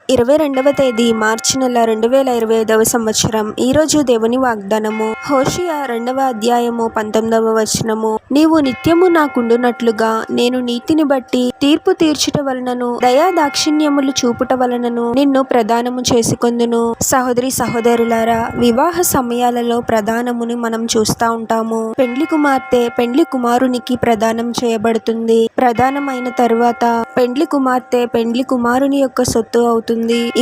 22వ తేదీ మార్చి నెల 2025వ సంవత్సరం. ఈరోజు దేవుని వాగ్దానము హోషేయ 2వ అధ్యాయము 19వ వచనము. నీవు నిత్యము నాకుండునట్లుగా నేను నీతిని బట్టి తీర్పు తీర్చుట వలనను దయా దాక్షిణ్యములు చూపుట వలనను నిన్ను ప్రదానము చేసుకొందును. సహోదరి సహోదరులారా, వివాహ సమయాలలో ప్రదానముని మనం చూస్తూ ఉంటాము. పెండ్లి కుమార్తె పెండ్లి కుమారునికి ప్రదానం చేయబడుతుంది. ప్రదానమైన తరువాత పెండ్లి కుమార్తె పెండ్లి కుమారుని యొక్క సొత్తు అవుతుంది.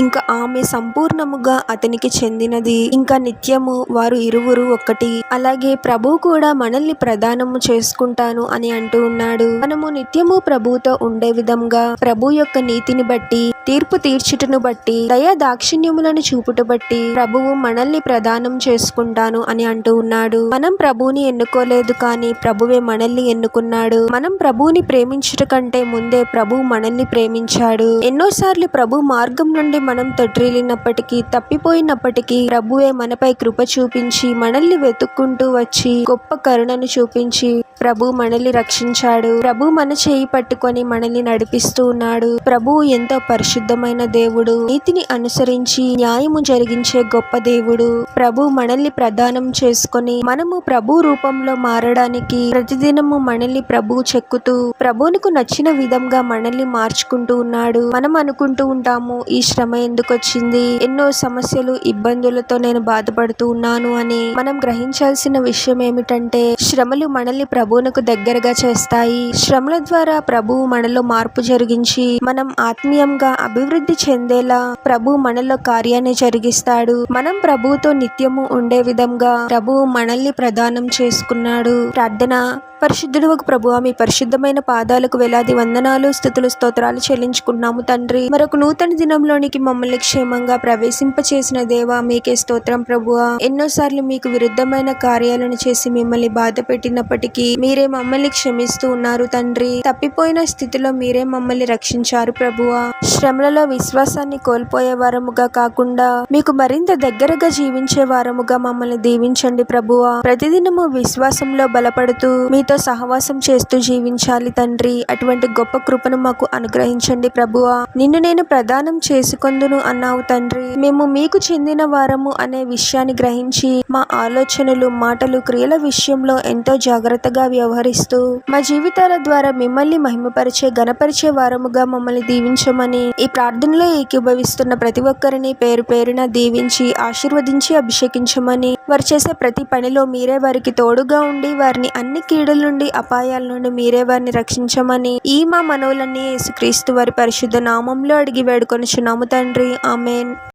ఇంకా ఆమె సంపూర్ణముగా అతనికి చెందినది. ఇంకా నిత్యము వారు ఇరువురు ఒక్కటి. అలాగే ప్రభు కూడా మనల్ని ప్రదానము చేసుకుంటాను అని అంటూ ఉన్నాడు. మనము నిత్యము ప్రభువుతో ఉండే విధంగా ప్రభు యొక్క నీతిని బట్టి తీర్పు తీర్చుటను బట్టి దయా దాక్షిణ్యములను చూపుట బట్టి ప్రభువు మనల్ని ప్రదానం చేసుకుంటాను అని అంటూ ఉన్నాడు. మనం ప్రభువుని ఎన్నుకోలేదు, కానీ ప్రభువే మనల్ని ఎన్నుకున్నాడు. మనం ప్రభువుని ప్రేమించుట కంటే ముందే ప్రభువు మనల్ని ప్రేమించాడు. ఎన్నోసార్లు ప్రభు మార్గం నుండి మనం తొట్టిల్లినప్పటికీ తప్పిపోయినప్పటికీ ప్రభువే మనపై కృప చూపించి మనల్ని వెతుక్కుంటూ వచ్చి గొప్ప కరుణను చూపించి ప్రభు మనల్ని రక్షించాడు. ప్రభు మన చేయి పట్టుకొని మనల్ని నడిపిస్తూ ఉన్నాడు. ప్రభువు ఎంతో పరిశుద్ధమైన దేవుడు, నీతిని అనుసరించి న్యాయము జరిగించే గొప్ప దేవుడు. ప్రభు మనల్ని ప్రదానం చేసుకొని మనము ప్రభు రూపంలో మారడానికి ప్రతిదినము మనల్ని ప్రభు చెక్కుతూ ప్రభువుకు నచ్చిన విధంగా మనల్ని మార్చుకుంటూ ఉన్నాడు. మనం అనుకుంటూ ఉంటాము, ఈ శ్రమ ఎందుకు వచ్చింది, ఎన్నో సమస్యలు ఇబ్బందులతో నేను బాధపడుతూ ఉన్నాను అని. మనం గ్రహించాల్సిన విషయం ఏమిటంటే, శ్రమలు మనల్ని ప్రభువునకు దగ్గరగా చేస్తాయి. శ్రమల ద్వారా ప్రభువు మనలో మార్పు జరిగించి మనం ఆత్మీయంగా అభివృద్ధి చెందేలా ప్రభు మనలో కార్యాన్ని జరిగిస్తాడు. మనం ప్రభువుతో నిత్యము ఉండే విధంగా ప్రభువు మనల్ని ప్రదానం చేసుకున్నాడు. ప్రార్థన. పరిశుద్ధుడవగు ప్రభువా, మీ పరిశుద్ధమైన పాదాలకు వేలాది వందనాలు, స్తుతులు, స్తోత్రాలు చెల్లించుకున్నాము తండ్రి. మరొక నూతన దినంలోనికి మమ్మల్ని క్షేమంగా ప్రవేశింపచేసిన దేవా, మీకే స్తోత్రం ప్రభువా. ఎన్నోసార్లు మీకు విరుద్ధమైన కార్యాలను చేసి మిమ్మల్ని బాధ పెట్టినప్పటికీ మీరే మమ్మల్ని క్షమిస్తూ ఉన్నారు తండ్రి. తప్పిపోయిన స్థితిలో మీరే మమ్మల్ని రక్షించారు ప్రభువా. శ్రమలలో విశ్వాసాన్ని కోల్పోయే వారముగా కాకుండా మీకు మరింత దగ్గరగా జీవించే వారముగా మమ్మల్ని దీవించండి ప్రభువా. ప్రతిదినము విశ్వాసంలో బలపడుతూ మీతో సహవాసం చేస్తూ జీవించాలి తండ్రి. అటువంటి గొప్ప కృపను మాకు అనుగ్రహించండి ప్రభువా. నిన్ను నేను ప్రదానం చేసుకొందును అన్నావు తండ్రి. మేము మీకు చెందిన వారము అనే విషయాన్ని గ్రహించి మా ఆలోచనలు, మాటలు, క్రియల విషయంలో ఎంతో జాగ్రత్తగా వ్యవహరిస్తూ మా జీవితాల ద్వారా మిమ్మల్ని మహిమపరిచే గణపరిచే వారముగా మమ్మల్ని దీవించమని ఈ ప్రార్థనలో ఏకీభవిస్తున్న ప్రతి ఒక్కరిని పేరు పేరున దీవించి ఆశీర్వదించి అభిషేకించమని, వారు చేసే ప్రతి పనిలో మీరే వారికి తోడుగా ఉండి వారిని అన్ని కీడుల నుండి అపాయాల నుండి మీరే వారిని రక్షించమని ఈ మా మనవులన్నీ యేసుక్రీస్తు వారి పరిశుద్ధ నామంలో అడిగి వేడుకొనుచున్నాము తండ్రి. ఆమేన్.